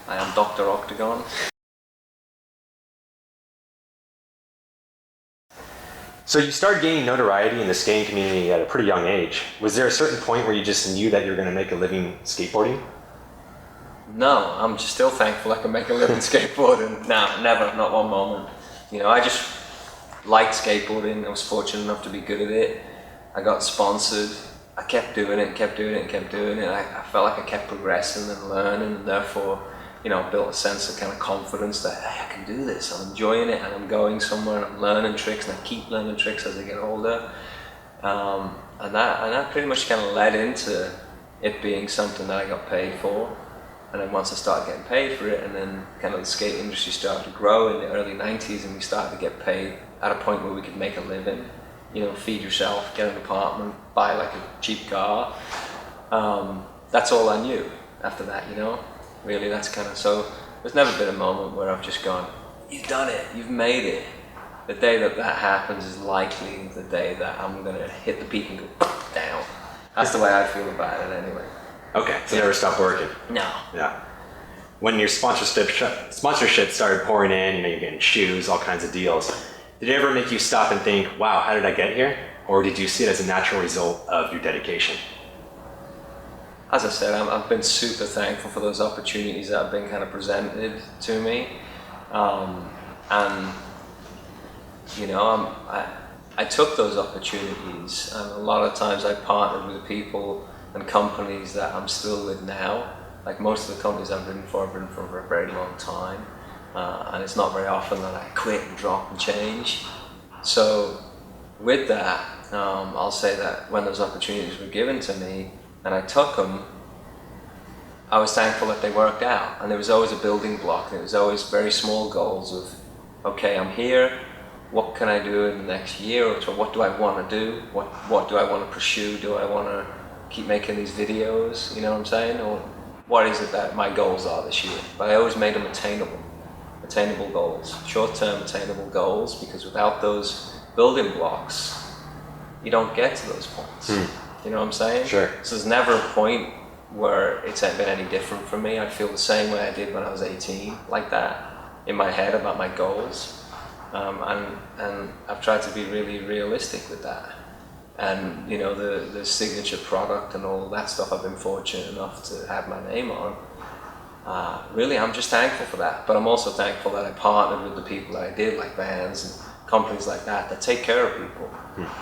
I am Dr. Octagon. So you started gaining notoriety in the skating community at a pretty young age. Was there a certain point where you just knew that you were going to make a living skateboarding? No, I'm just still thankful I can make a living skateboarding. No, never, not one moment. You know, I just liked skateboarding. I was fortunate enough to be good at it. I got sponsored. I kept doing it, kept doing it, kept doing it. I felt like I kept progressing and learning, and therefore, you know, built a sense of kind of confidence that, hey, I can do this. I'm enjoying it, and I'm going somewhere, and I'm learning tricks, and I keep learning tricks as I get older. And that pretty much kind of led into it being something that I got paid for. And then once I started getting paid for it, and then kind of the skate industry started to grow in the early 90s, and we started to get paid at a point where we could make a living, you know, feed yourself, get an apartment, buy like a cheap car. That's all I knew after that, you know. Really, that's kind of, so there's never been a moment where I've just gone, you've done it, you've made it. The day that that happens is likely the day that I'm going to hit the peak and go down. That's the way I feel about it anyway. Okay, so never stopped working. No. Yeah. When your sponsorship started pouring in, you know, you're getting shoes, all kinds of deals, did it ever make you stop and think, wow, how did I get here? Or did you see it as a natural result of your dedication? As I said, I've been super thankful for those opportunities that have been kind of presented to me. And, you know, I took those opportunities, and a lot of times I partnered with people and companies that I'm still with now. Like most of the companies I've ridden for a very long time. And it's not very often that I quit and drop and change. So with that, I'll say that when those opportunities were given to me and I took them, I was thankful that they worked out. And there was always a building block, and it was always very small goals of, okay, I'm here, what can I do in the next year or two? What do I want to do? What do I want to pursue? Do I want to keep making these videos, you know what I'm saying? Or what is it that my goals are this year? But I always made them attainable goals, short-term attainable goals, because without those building blocks, you don't get to those points. You know what I'm saying? Sure. So there's never a point where it's been any different for me. I feel the same way I did when I was 18, like that, in my head about my goals. And I've tried to be really realistic with that. And you know, the signature product and all that stuff I've been fortunate enough to have my name on. Really, I'm just thankful for that. But I'm also thankful that I partnered with the people that I did, like bands and companies like that take care of people.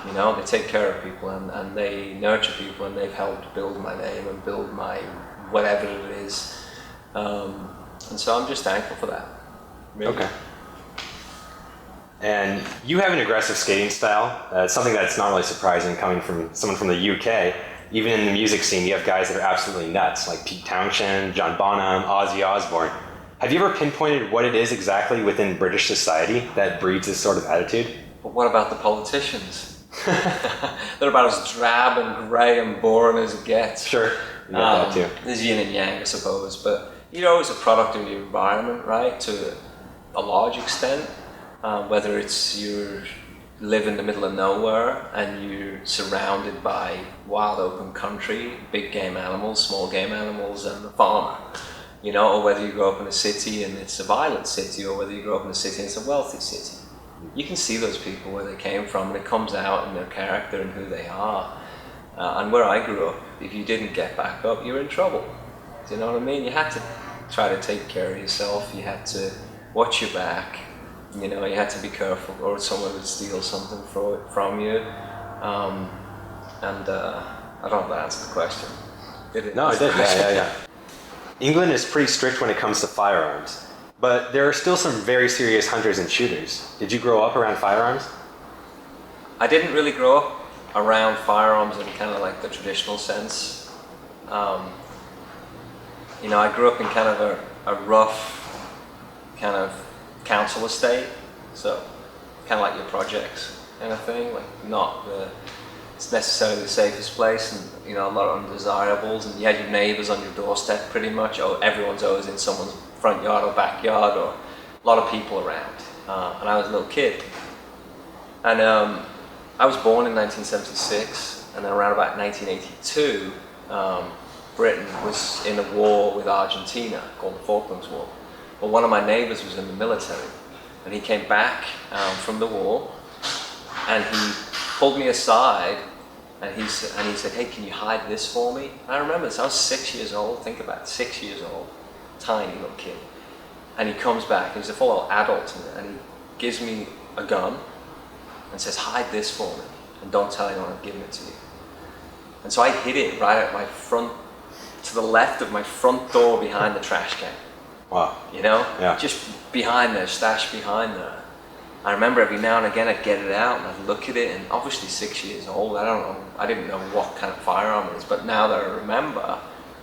You know, they take care of people and they nurture people, and they've helped build my name and build my whatever it is. And so I'm just thankful for that. Really. Okay. And you have an aggressive skating style. It's something that's not really surprising coming from someone from the UK. Even in the music scene, you have guys that are absolutely nuts, like Pete Townshend, John Bonham, Ozzy Osbourne. Have you ever pinpointed what it is exactly within British society that breeds this sort of attitude? But what about the politicians? They're about as drab and grey and boring as it gets. Sure, you get that too. There's yin and yang, I suppose, but you're always a product of your environment, right, to a large extent. Whether it's you live in the middle of nowhere and you're surrounded by wild open country, big game animals, small game animals, and a farmer, you know, or whether you grow up in a city and it's a violent city, or whether you grow up in a city and it's a wealthy city. You can see those people where they came from, and it comes out in their character and who they are. And where I grew up, if you didn't get back up, you were in trouble. Do you know what I mean? You had to try to take care of yourself. You had to watch your back. You know, you had to be careful, or someone would steal something from you. I don't know if that answered the question. Did it? No, it did. Yeah. England is pretty strict when it comes to firearms, but there are still some very serious hunters and shooters. Did you grow up around firearms? I didn't really grow up around firearms in kind of like the traditional sense. You know, I grew up in kind of a rough kind of council estate, so kind of like your projects kind of thing, like not it's necessarily the safest place, and you know, a lot of undesirables, and you had your neighbours on your doorstep pretty much. Everyone's always in someone's front yard or backyard, or a lot of people around. And I was a little kid, and I was born in 1976, and then around about 1982, Britain was in a war with Argentina called the Falklands War. Well, one of my neighbours was in the military, and he came back from the war, and he pulled me aside, and he said, "Hey, can you hide this for me?" And I remember this. I was 6 years old. Think about it, 6 years old, tiny little kid. And he comes back. He's a full adult, and he gives me a gun and says, "Hide this for me, and don't tell anyone I'm giving it to you." And so I hid it right at my front, to the left of my front door behind the trash can. Wow. You know? Yeah. Just behind there, stashed behind there. I remember every now and again I'd get it out and I'd look at it, and obviously 6 years old, I didn't know what kind of firearm it is, but now that I remember,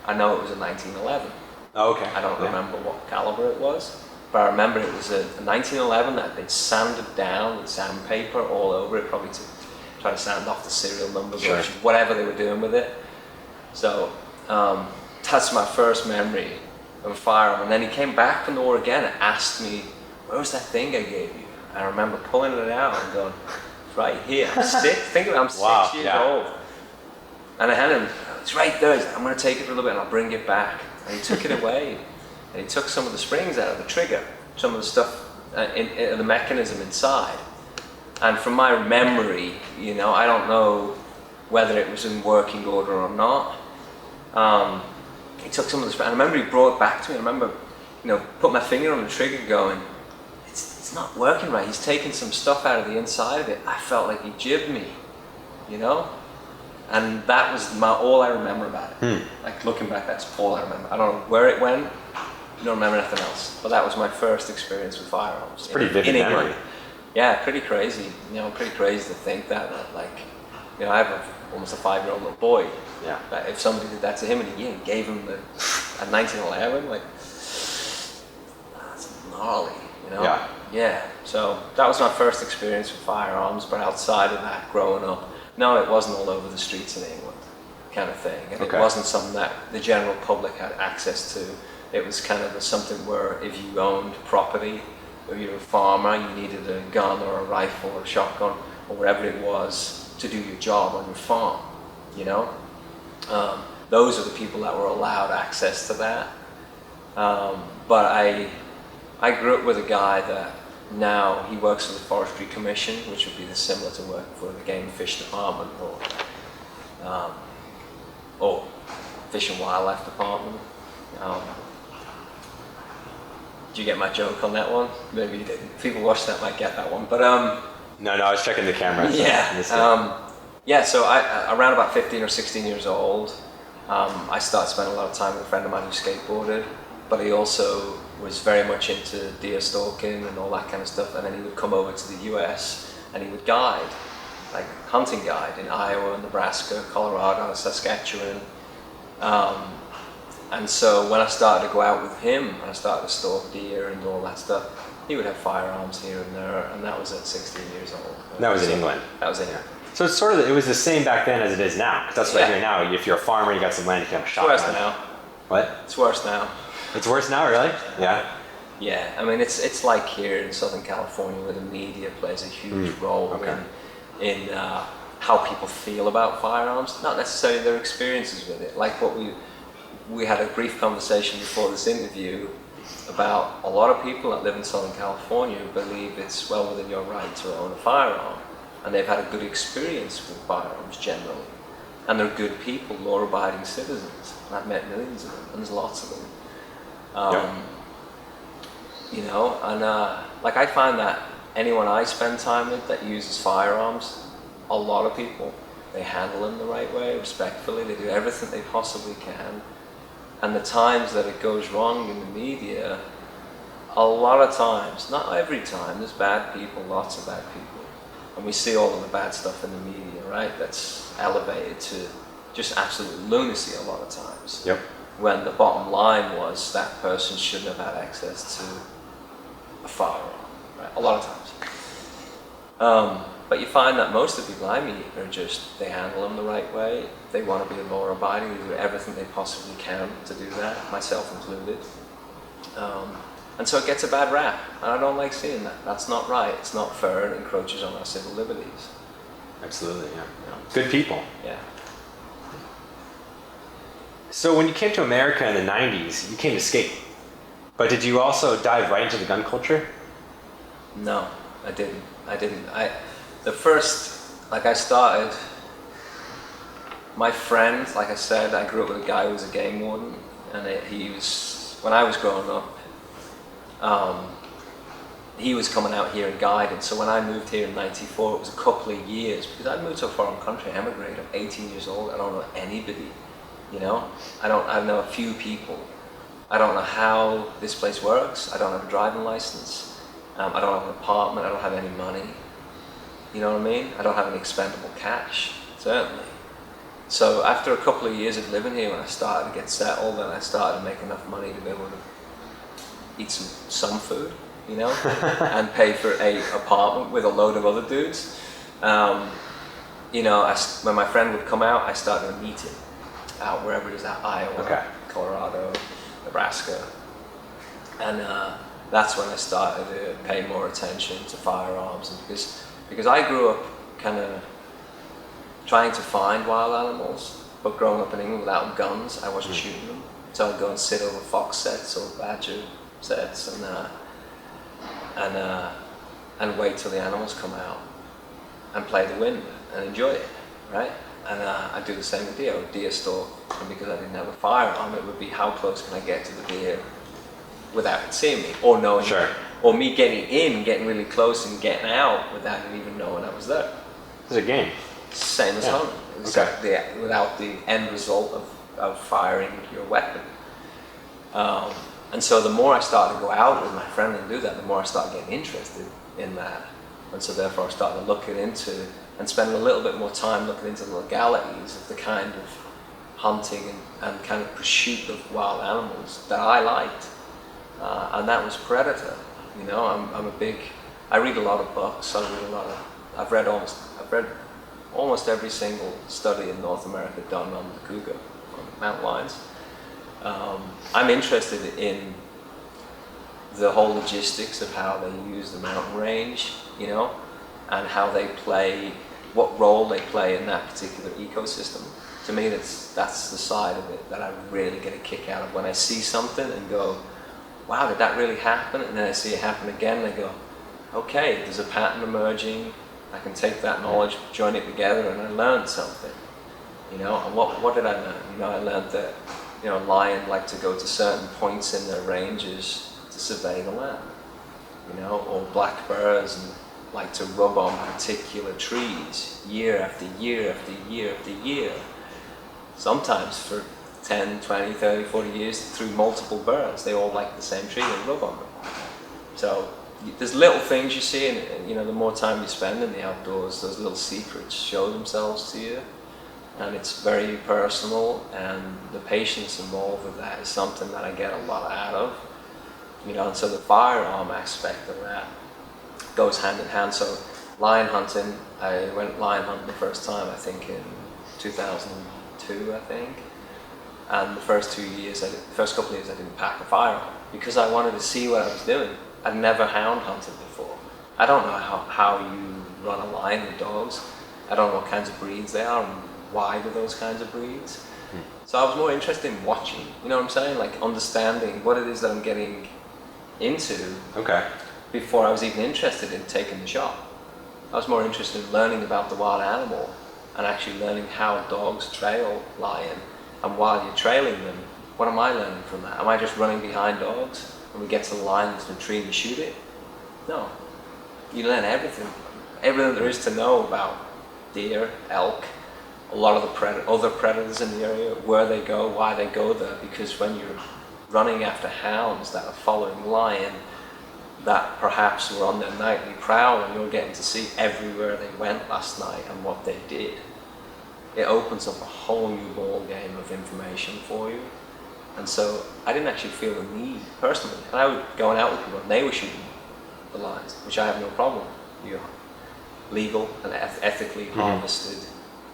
I know it was a 1911. Oh, okay. I don't remember what caliber it was, but I remember it was a 1911 that they'd sanded down with sandpaper all over it, probably to try to sand off the serial numbers or whatever they were doing with it. So that's my first memory of a firearm. And then he came back from the war again and asked me, "Where was that thing I gave you?" I remember pulling it out and going, "It's right here." I'm six. Think about it, I'm 6 years old. And I handed him, "It's right there." He's like, "I'm going to take it for a little bit and I'll bring it back." And he took it away. And he took some of the springs out of the trigger, some of the stuff, in the mechanism inside. And from my memory, you know, I don't know whether it was in working order or not. He took some of the springs. I remember he brought it back to me. I remember, you know, put my finger on the trigger going, it's not working right. He's taking some stuff out of the inside of it. I felt like he jibbed me, you know? And that was all I remember about it. Like looking back, that's all I remember. I don't know where it went. I don't remember anything else. But that was my first experience with firearms. It's pretty vivid memory. Yeah, pretty crazy. You know, pretty crazy to think that like, you know, I have almost a 5-year-old little boy. Yeah. But if somebody did that to him and he gave him a 1911, like, that's gnarly, you know? Yeah. Yeah. So that was my first experience with firearms. But outside of that, growing up, no, it wasn't all over the streets in England, kind of thing. And it wasn't something that the general public had access to. It was kind of something where if you owned property, or you were a farmer, you needed a gun or a rifle or a shotgun or whatever it was to do your job on your farm, you know? Those are the people that were allowed access to that. But I grew up with a guy that now he works for the Forestry Commission, which would be similar to working for the Game and Fish Department or Fish and Wildlife Department. Did you get my joke on that one? Maybe you didn't. People watch that might get that one. But No, I was checking the camera. So yeah. So I around about 15 or 16 years old, I started spending a lot of time with a friend of mine who skateboarded, but he also was very much into deer stalking and all that kind of stuff. And then he would come over to the US and he would guide, like hunting guide in Iowa, Nebraska, Colorado, Saskatchewan. And so when I started to go out with him and I started to stalk deer and all that stuff, he would have firearms here and there, and that was at 16 years old. That was in England. That was in England. So it's sort of, it was the same back then as it is now. Because that's what I hear now. If you're a farmer, you got some land, you can have a shotgun. It's worse now. What? It's worse now. It's worse now, really? Yeah. Yeah, I mean, it's like here in Southern California where the media plays a huge role in how people feel about firearms, not necessarily their experiences with it. Like what we had a brief conversation before this interview about a lot of people that live in Southern California believe it's well within your right to own a firearm, and they've had a good experience with firearms generally, and they're good people, law-abiding citizens. And I've met millions of them, and there's lots of them. You know, and like I find that anyone I spend time with that uses firearms, a lot of people, they handle them the right way, respectfully. They do everything they possibly can. And the times that it goes wrong in the media, a lot of times, not every time, there's bad people, lots of bad people. And we see all of the bad stuff in the media, right? That's elevated to just absolute lunacy a lot of times. Yep. When the bottom line was that person shouldn't have had access to a firearm, right? A lot of times. But you find that most of the people I meet are just, they handle them the right way. They want to be law-abiding. They do everything they possibly can to do that, myself included. And so it gets a bad rap, and I don't like seeing that. That's not right. It's not fair. It encroaches on our civil liberties. Absolutely, yeah. Good people. Yeah. So when you came to America in the 90s, you came to skate. But did you also dive right into the gun culture? No, I didn't. The first, like I started, my friend, like I said, I grew up with a guy who was a game warden, and he was, when I was growing up, he was coming out here and guiding. So when I moved here in '94, it was a couple of years, because I'd moved to a foreign country, I emigrated, I'm 18 years old, I don't know anybody, you know? I know a few people. I don't know how this place works, I don't have a driving license, I don't have an apartment, I don't have any money, you know what I mean? I don't have any expendable cash, certainly. So after a couple of years of living here, when I started to get settled and I started to make enough money to be able to eat some food, you know, and pay for a apartment with a load of other dudes. You know, when my friend would come out, I started to meet him out wherever it is, out Iowa, Colorado, Nebraska, and that's when I started to pay more attention to firearms, and because I grew up kind of trying to find wild animals, but growing up in England without guns, I wasn't shooting them. So I'd go and sit over fox sets or badger sets and wait till the animals come out and play the wind and enjoy it, right? And I'd do the same with deer. I would deer stalk, and because I didn't have a firearm, it would be how close can I get to the deer without it seeing me, or knowing, or me getting in, getting really close and getting out without it even knowing I was there. It's a game. Same as hunting, without the end result of firing your weapon. And so the more I started to go out with my friend and do that, the more I started getting interested in that. And so therefore I started looking into and spending a little bit more time looking into the legalities of the kind of hunting and kind of pursuit of wild animals that I liked. And that was predator. You know, I read a lot of books, I've read almost every single study in North America done on the cougar, on mountain lions. I'm interested in the whole logistics of how they use the mountain range, you know, and how they play, what role they play in that particular ecosystem. To me, that's the side of it that I really get a kick out of. When I see something and go, wow, did that really happen? And then I see it happen again and I go, okay, there's a pattern emerging. I can take that knowledge, join it together, and I learned something. You know, and what did I learn? You know, I learned that, you know, lions like to go to certain points in their ranges to survey the land. You know, or black bears like to rub on particular trees year after year after year after year. Sometimes for 10, 20, 30, 40 years through multiple birds. They all like the same tree and rub on them. So there's little things you see, and you know, the more time you spend in the outdoors, those little secrets show themselves to you, and it's very personal, and the patience involved with that is something that I get a lot out of. You know, and so the firearm aspect of that goes hand in hand. So lion hunting, I went lion hunting the first time, I think in 2002, I think. And the first couple of years I didn't pack a firearm because I wanted to see what I was doing. I'd never hound hunted before. I don't know how you run a lion with dogs. I don't know what kinds of breeds they are and why do those kinds of breeds. So I was more interested in watching, you know what I'm saying? Like understanding what it is that I'm getting into before I was even interested in taking the shot. I was more interested in learning about the wild animal and actually learning how dogs trail lion. And while you're trailing them, what am I learning from that? Am I just running behind dogs and we get to the lion that's in the tree and you shoot it? No. You learn everything there is to know about deer, elk, a lot of the other predators in the area, where they go, why they go there, because when you're running after hounds that are following lion that perhaps were on their nightly prowl and you're getting to see everywhere they went last night and what they did, it opens up a whole new ball game of information for you. And so I didn't actually feel the need personally. And I was going out with people and they were shooting the lions, which I have no problem with. You're legal and ethically harvested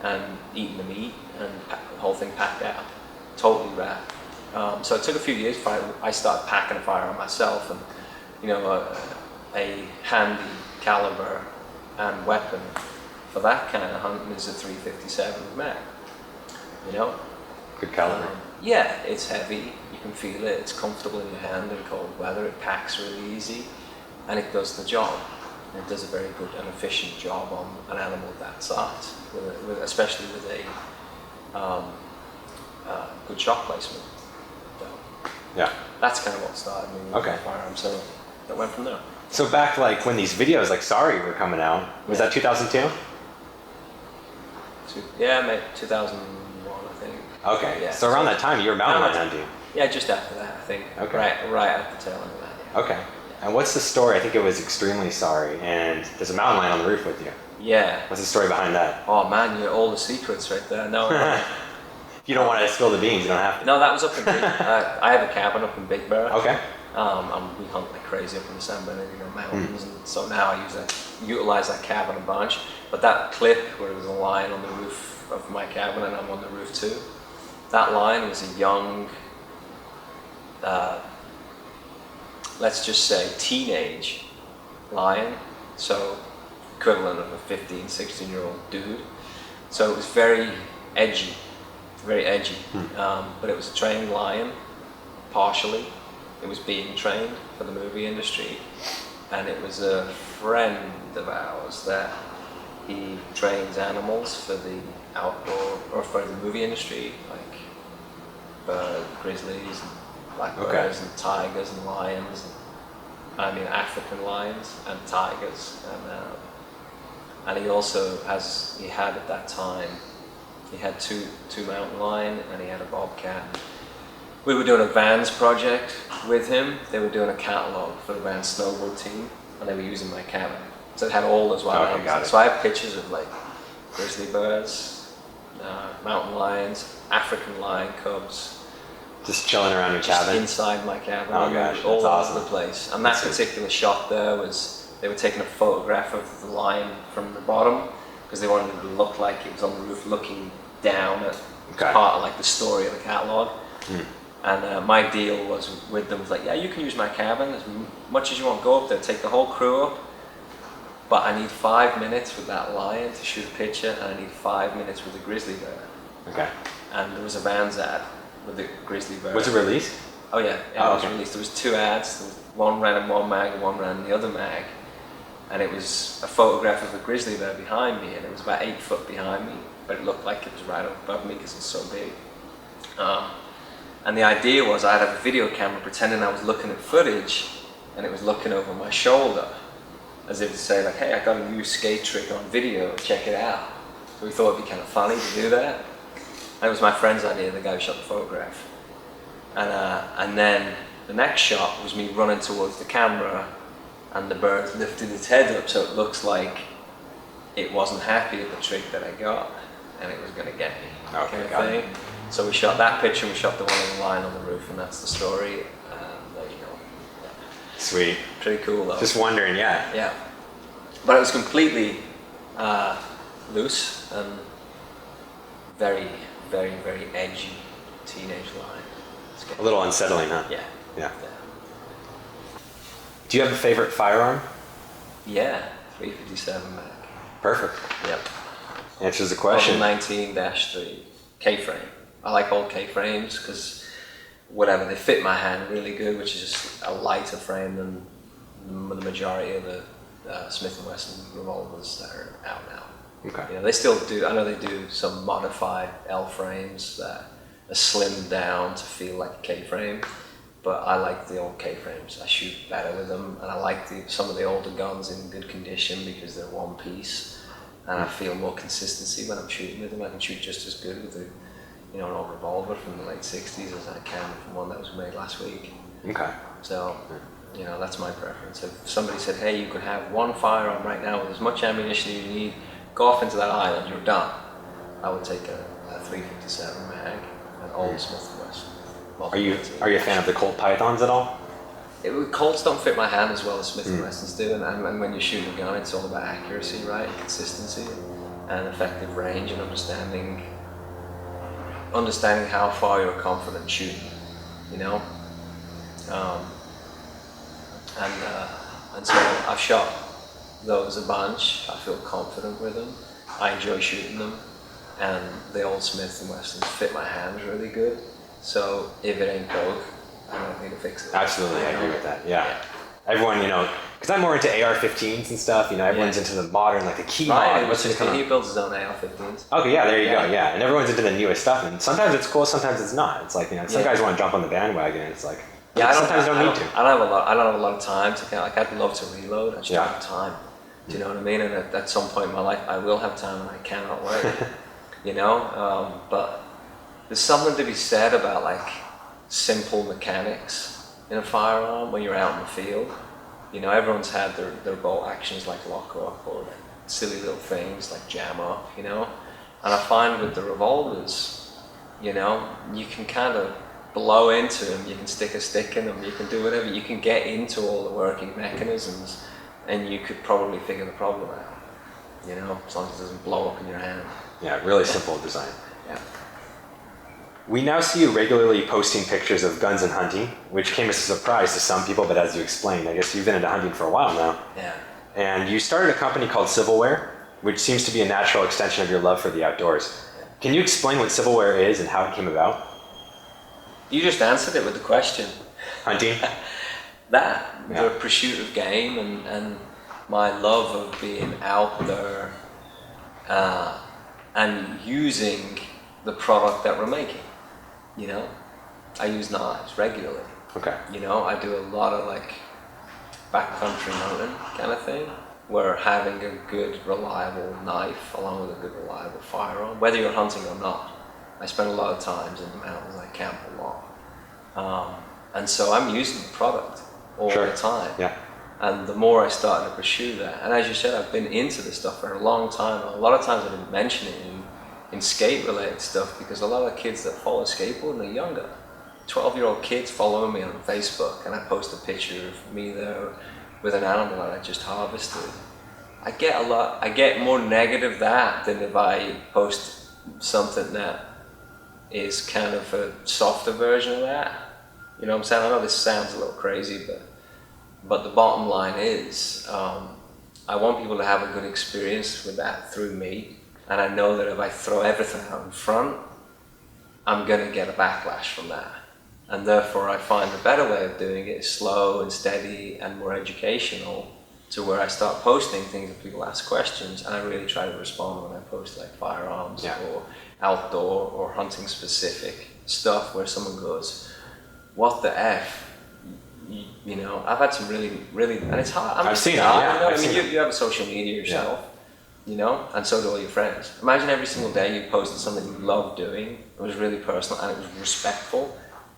and eating the meat and the whole thing packed out. Totally rad. So it took a few years before I started packing a firearm myself, and you know, a handy caliber and weapon for that kind of hunting is a .357 Magnum, you know? Good caliber. Yeah, it's heavy. You can feel it. It's comfortable in your hand in cold weather. It packs really easy, and it does the job. It does a very good and efficient job on an animal that size, especially with a good shot placement. So Yeah. that's kind of what started me with Okay. the firearm. So that went from there. So back like when these videos like Sorry were coming out, was that 2002? Yeah, maybe 2001, I think. Okay. Yeah. So around that time you were mountain No, lion hunting. Yeah, just after that, I think. Okay. Right at the tail end of that. Yeah. Okay. And what's the story? I think it was Extremely Sorry, and there's a mountain lion on the roof with you. Yeah. What's the story behind that? Oh man, you're all the secrets right there. No, If you don't want to spill the beans, you don't have to. no, that was up in Big. I have a cabin up in Big Bear. Okay. And we hunt like crazy up in the San Bernardino Mountains, and so now I utilize that cabin a bunch. But that clip where there's a lion on the roof of my cabin and I'm on the roof too, that lion was a young, let's just say teenage lion, so equivalent of a 15, 16-year-old dude. So it was very edgy, but it was a trained lion, partially. It was being trained for the movie industry, and it was a friend of ours that he trains animals for the outdoor or for the movie industry, like grizzlies and black bears and tigers and lions. African lions and tigers, and he also had at that time, he had two mountain lion and he had a bobcat. We were doing a Vans project with him. They were doing a catalog for the Vans snowboard team, and they were using my cabin. So it had all those wild animals. So I have pictures of like grizzly bears, mountain lions, African lion cubs. Just chilling around your cabin? Inside my cabin. Oh gosh, that's all awesome. over the place. And that particular shot there was, they were taking a photograph of the lion from the bottom, because they wanted it to look like it was on the roof looking down at part of like the story of the catalog. And my deal was with them, was like, yeah, you can use my cabin as much as you want. Go up there, take the whole crew up, but I need 5 minutes with that lion to shoot a picture, and I need 5 minutes with the grizzly bear. Okay. And there was a Vans ad with the grizzly bear. Was it released? Oh yeah, it was released. There was 2 ads. There was one ran in one mag and one ran in the other mag. And it was a photograph of a grizzly bear behind me, and it was about 8 foot behind me, but it looked like it was right above me because it's so big. And the idea was I had a video camera pretending I was looking at footage, and it was looking over my shoulder, as if to say like, hey, I got a new skate trick on video, check it out. So we thought it'd be kind of funny to do that. And it was my friend's idea, the guy who shot the photograph. And then the next shot was me running towards the camera, and the bird lifted its head up so it looks like it wasn't happy at the trick that I got, and it was going to get me. Okay, got it. So we shot that picture, we shot the one of the lion on the roof, and that's the story. There you go. Yeah. Sweet. Pretty cool though. Just wondering, yeah. Yeah. But it was completely loose and very, very, very edgy teenage lion. A little unsettling, huh? Yeah. Yeah. Do you have a favorite firearm? Yeah, 357 mag. Perfect. Yep. Answers the question. 19-3 K-frame. I like old K-frames because whatever, they fit my hand really good, which is just a lighter frame than the majority of the Smith Wesson revolvers that are out now. Okay. You know, they still do. I know they do some modified L frames that are slimmed down to feel like a K-frame, but I like the old K-frames. I shoot better with them, and I like some of the older guns in good condition because they're one piece, and I feel more consistency when I'm shooting with them. I can shoot just as good with an old revolver from the late '60s as I can from one that was made last week. Okay. So, that's my preference. If somebody said, hey, you could have one firearm right now with as much ammunition as you need, go off into that island, you're done, I would take a 357 mag, an old Smith Wesson. Are you a fan of the Colt Pythons at all? Colts don't fit my hand as well as Smith & Wessons do, and when you shoot a gun, it's all about accuracy, right? Consistency and effective range, and understanding how far you're confident shooting, and so I've shot those a bunch. I feel confident with them. I enjoy shooting them. and the old Smith and Wessons fit my hands really good. So if it ain't broke, I don't need to fix it. Absolutely, I agree with that. Yeah. Everyone, because I'm more into AR-15s and stuff. Everyone's into the modern, like the key mod. He builds his own AR-15s. Okay, yeah, there you go. Yeah, and everyone's into the newest stuff, and sometimes it's cool, sometimes it's not. It's like some guys want to jump on the bandwagon, and it's like sometimes don't need to. I don't have a lot of time to I'd love to reload. I just don't have time. Do you know what I mean? And at some point in my life, I will have time, and I cannot wait. But there's something to be said about like simple mechanics in a firearm when you're out in the field. Everyone's had their bolt actions like lock up or silly little things like jam up, and I find with the revolvers, you can kind of blow into them, you can stick a stick in them, you can do whatever, you can get into all the working mechanisms, and you could probably figure the problem out, as long as it doesn't blow up in your hand. Yeah, really simple design. Yeah. We now see you regularly posting pictures of guns and hunting, which came as a surprise to some people, but as you explained, I guess you've been into hunting for a while now. Yeah. And you started a company called Civilware, which seems to be a natural extension of your love for the outdoors. Can you explain what Civilware is and how it came about? You just answered it with the question. Hunting? The pursuit of game and my love of being out there and using the product that we're making. I use knives regularly. Okay. I do a lot of like backcountry mountain kind of thing, where having a good reliable knife along with a good reliable firearm, whether you're hunting or not. I spend a lot of times in the mountains, I camp a lot. And so I'm using the product all the time. Yeah. And the more I started to pursue that, and as you said, I've been into this stuff for a long time. A lot of times I didn't mention it in skate-related stuff because a lot of kids that follow skateboarding are younger. 12-year-old kids follow me on Facebook, and I post a picture of me there with an animal that I just harvested. I get more negative that than if I post something that is kind of a softer version of that. You know what I'm saying? I know this sounds a little crazy, but the bottom line is, I want people to have a good experience with that through me. And I know that if I throw everything out in front, I'm going to get a backlash from that. And therefore I find the better way of doing it is slow and steady and more educational, to where I start posting things that people ask questions, and I really try to respond when I post like firearms or outdoor or hunting specific stuff where someone goes, what the F? I've had some really, and it's hard. I've seen it, you have a social media yourself. And so do all your friends. Imagine every single day you posted something you love doing, it was really personal and it was respectful,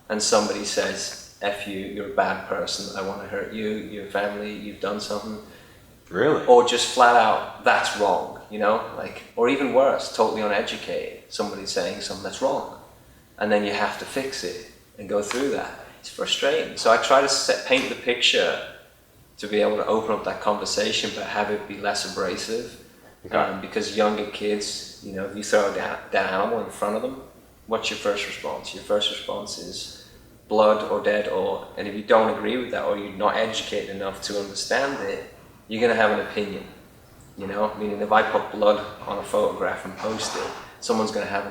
and somebody says, F you, you're a bad person, I want to hurt you, your family, you've done something. Really? Or just flat out, that's wrong, or even worse, totally uneducated, somebody saying something that's wrong. And then you have to fix it and go through that. It's frustrating. So I try to paint the picture to be able to open up that conversation, but have it be less abrasive. Okay. Because younger kids, if you throw a dead animal in front of them, what's your first response? Your first response is blood or dead, and if you don't agree with that or you're not educated enough to understand it, you're going to have an opinion. Meaning if I put blood on a photograph and post it, someone's going to have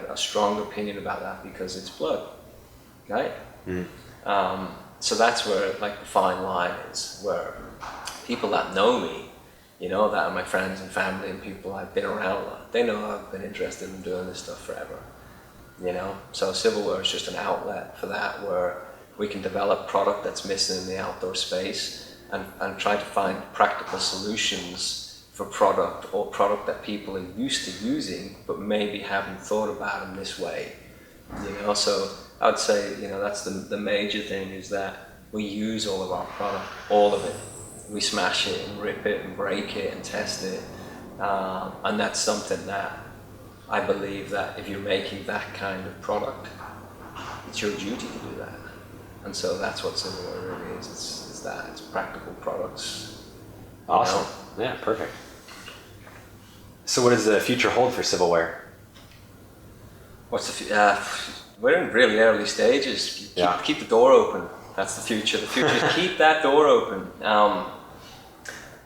a strong opinion about that because it's blood, right? Mm. So that's where like the fine line is, where people that know me, that are my friends and family and people I've been around a lot, they know I've been interested in doing this stuff forever. So Civilware is just an outlet for that, where we can develop product that's missing in the outdoor space and try to find practical solutions for product that people are used to using but maybe haven't thought about in this way. So I would say, that's the major thing, is that we use all of our product, all of it. We smash it and rip it and break it and test it. And that's something that I believe that if you're making that kind of product, it's your duty to do that. And so that's what Civilware really is. It's practical products. Awesome. Yeah, perfect. So what does the future hold for Civilware? We're in really early stages. Keep the door open. That's the future. The future is keep that door open.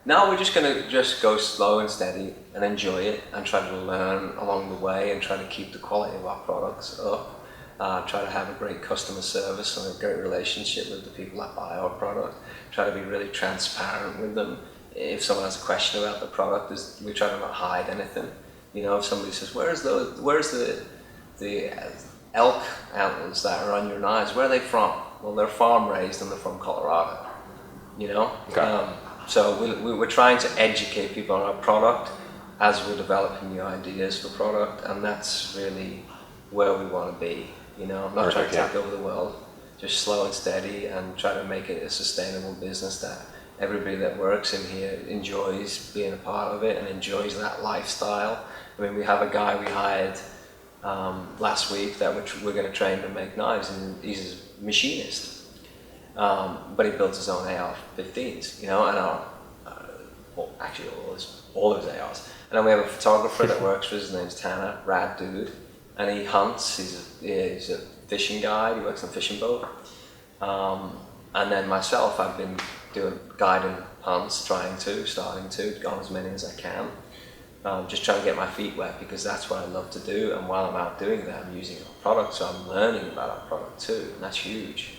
No, we're just gonna just go slow and steady and enjoy it and try to learn along the way and try to keep the quality of our products up. Try to have a great customer service and a great relationship with the people that buy our product. Try to be really transparent with them. If someone has a question about the product, we try to not hide anything. You know, if somebody says, where's the elk antlers that are on your knives? Where are they from? Well, they're farm raised and they're from Colorado. You know? Okay. So we're trying to educate people on our product as we're developing new ideas for product, and that's really where we want to be. You know, I'm not trying to take over the world, just slow and steady and try to make it a sustainable business that everybody that works in here enjoys being a part of it and enjoys that lifestyle. I mean, we have a guy we hired last week that we're going to train to make knives, and he's a machinist. But he built his own AR-15s, you know, and actually all of his ARs. And then we have a photographer that works for us, his name's Tanner, rad dude, and he hunts, he's a fishing guide, he works on a fishing boat. And then myself, I've been guiding hunts, starting to, gone as many as I can. Just trying to get my feet wet because that's what I love to do, and while I'm out doing that, I'm using our product, so I'm learning about our product too, and that's huge.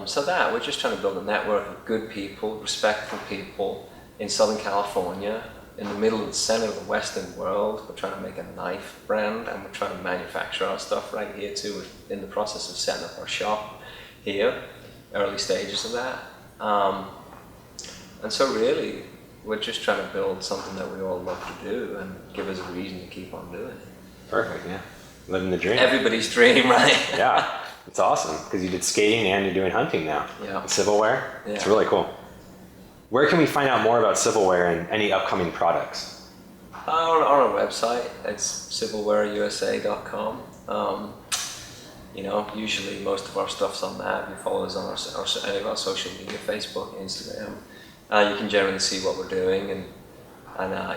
So we're just trying to build a network of good people, respectful people in Southern California, in the middle of the center of the Western world. We're trying to make a knife brand, and we're trying to manufacture our stuff right here too. We're in the process of setting up our shop here, early stages of that. And so really, we're just trying to build something that we all love to do and give us a reason to keep on doing it. Perfect, yeah. Living the dream. Everybody's dream, right? Yeah. It's awesome because you did skating and you're doing hunting now. Yeah. Civilware. Yeah. It's really cool. Where can we find out more about Civilware and any upcoming products? On our website, it's civilwareusa.com. You know, usually most of our stuff's on that. You follow us on any of our social media, Facebook, Instagram. You can generally see what we're doing, and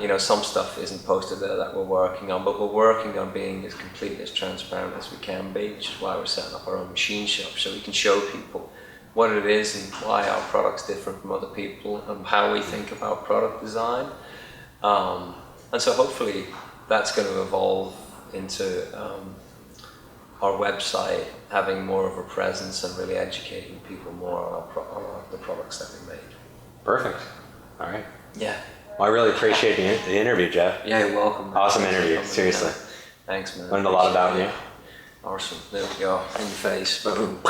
you know, some stuff isn't posted there that we're working on, but we're working on being as complete, as transparent as we can be, which is why we're setting up our own machine shop, so we can show people what it is and why our product's different from other people and how we think about product design. And so hopefully that's going to evolve into our website having more of a presence and really educating people more on the products that we make. Perfect. All right. Yeah. Well, I really appreciate the interview, Geoff. Yeah, you're welcome. Man. Awesome interview, seriously. Thanks, man. Learned a lot about you. Awesome. There we go. In your face. Boom.